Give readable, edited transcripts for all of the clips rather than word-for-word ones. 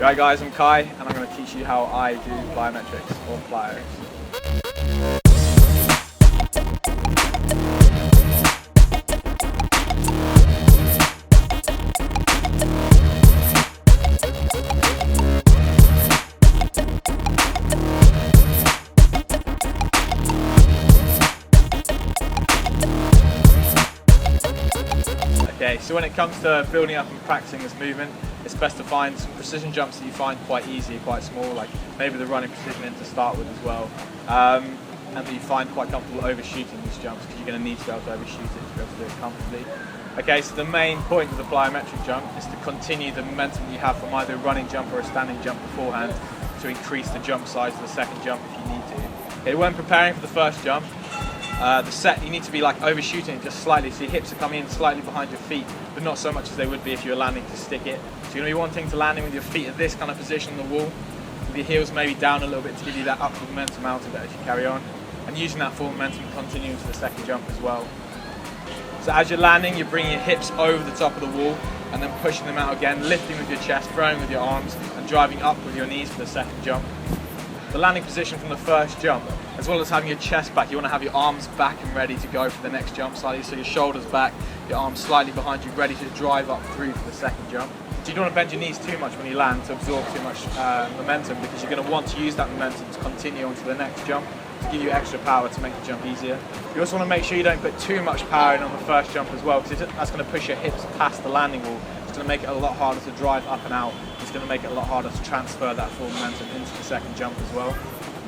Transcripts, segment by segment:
Right guys, I'm Kai and I'm going to teach you how I do plyometrics or plyos. Okay, so when it comes to building up and practicing this movement, it's best to find some precision jumps that you find quite easy, quite small, like maybe the running precision in to start with as well, and that you find quite comfortable overshooting these jumps because you're going to need to be able to overshoot it to be able to do it comfortably. Okay, so the main point of the plyometric jump is to continue the momentum that you have from either a running jump or a standing jump beforehand to increase the jump size of the second jump if you need to. Okay, when preparing for the first jump, the set, you need to be like overshooting it just slightly, so your hips are coming in slightly behind your feet, but not so much as they would be if you were landing to stick it. So you're going to be wanting to landing with your feet at this kind of position on the wall, with your heels maybe down a little bit to give you that upward momentum out of it as you carry on, and using that full momentum continuing to the second jump as well. So as you're landing, you're bringing your hips over the top of the wall and then pushing them out again, lifting with your chest, throwing with your arms, and driving up with your knees for the second jump. The landing position from the first jump, as well as having your chest back, you want to have your arms back and ready to go for the next jump slightly, so your shoulders back, your arms slightly behind you, ready to drive up through for the second jump. So you don't want to bend your knees too much when you land to absorb too much momentum, because you're going to want to use that momentum to continue on to the next jump, to give you extra power to make the jump easier. You also want to make sure you don't put too much power in on the first jump as well, because that's going to push your hips past the landing wall. It's going to make it a lot harder to drive up and out. It's going to make it a lot harder to transfer that full momentum into the second jump as well.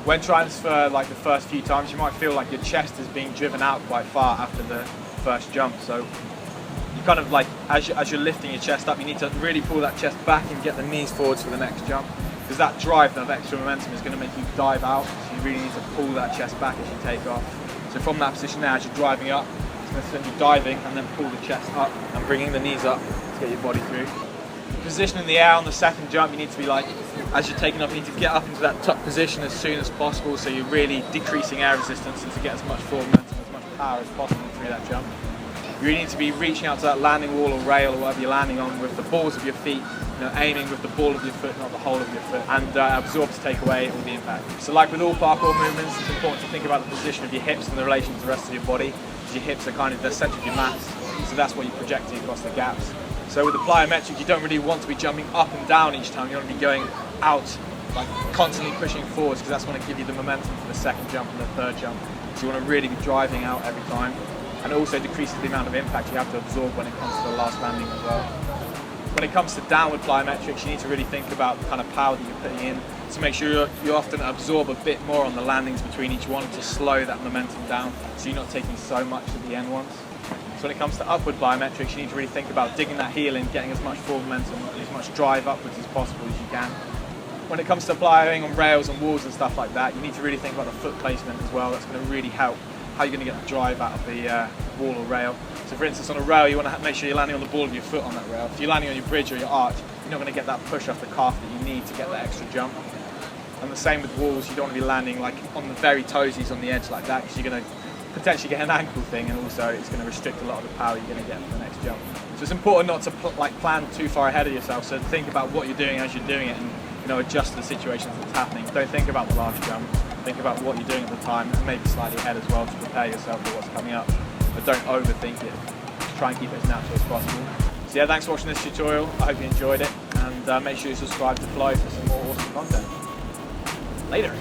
When transfer, like the first few times, you might feel like your chest is being driven out quite far after the first jump. So you kind of like, as you're lifting your chest up, you need to really pull that chest back and get the knees forwards for the next jump, because that drive, that extra momentum is going to make you dive out. So you really need to pull that chest back as you take off. So from that position now, as you're driving up, it's going to send you diving and then pull the chest up and bringing the knees up to get your body through. Position in the air on the second jump, you need to be like, as you're taking off, you need to get up into that top position as soon as possible, so you're really decreasing air resistance and to get as much forward momentum, as much power as possible through that jump. You really need to be reaching out to that landing wall or rail or whatever you're landing on with the balls of your feet, aiming with the ball of your foot, not the whole of your foot, and absorb to take away all the impact. So like with all parkour movements, it's important to think about the position of your hips in relation to the rest of your body, because your hips are kind of the centre of your mass, so that's what you're projecting across the gaps. So with the plyometric, you don't really want to be jumping up and down each time. You want to be going out, like constantly pushing forwards, because that's going to give you the momentum for the second jump and the third jump. So you want to really be driving out every time. And it also decreases the amount of impact you have to absorb when it comes to the last landing as well. When it comes to downward plyometrics, you need to really think about the kind of power that you're putting in to make sure you often absorb a bit more on the landings between each one to slow that momentum down, so you're not taking so much at the end ones. So when it comes to upward plyometrics, you need to really think about digging that heel in, getting as much forward momentum, as much drive upwards as possible as you can. When it comes to plyoing on rails and walls and stuff like that, you need to really think about the foot placement as well. That's going to really help how you're going to get the drive out of the wall or rail. So for instance, on a rail, you want to make sure you're landing on the ball of your foot on that rail. If you're landing on your bridge or your arch, you're not going to get that push off the calf that you need to get that extra jump. And the same with walls, you don't want to be landing like on the very toesies on the edge like that, because you're going to potentially get an ankle thing, and also it's going to restrict a lot of the power you're going to get for the next jump. So it's important not to plan too far ahead of yourself, so think about what you're doing as you're doing it, and adjust to the situations that's happening. Don't think about the last jump, think about what you're doing at the time, and maybe slightly ahead as well to prepare yourself for what's coming up. But don't overthink it, just try and keep it as natural as possible. So yeah, thanks for watching this tutorial, I hope you enjoyed it, and make sure you subscribe to Ply for some more awesome content. Later!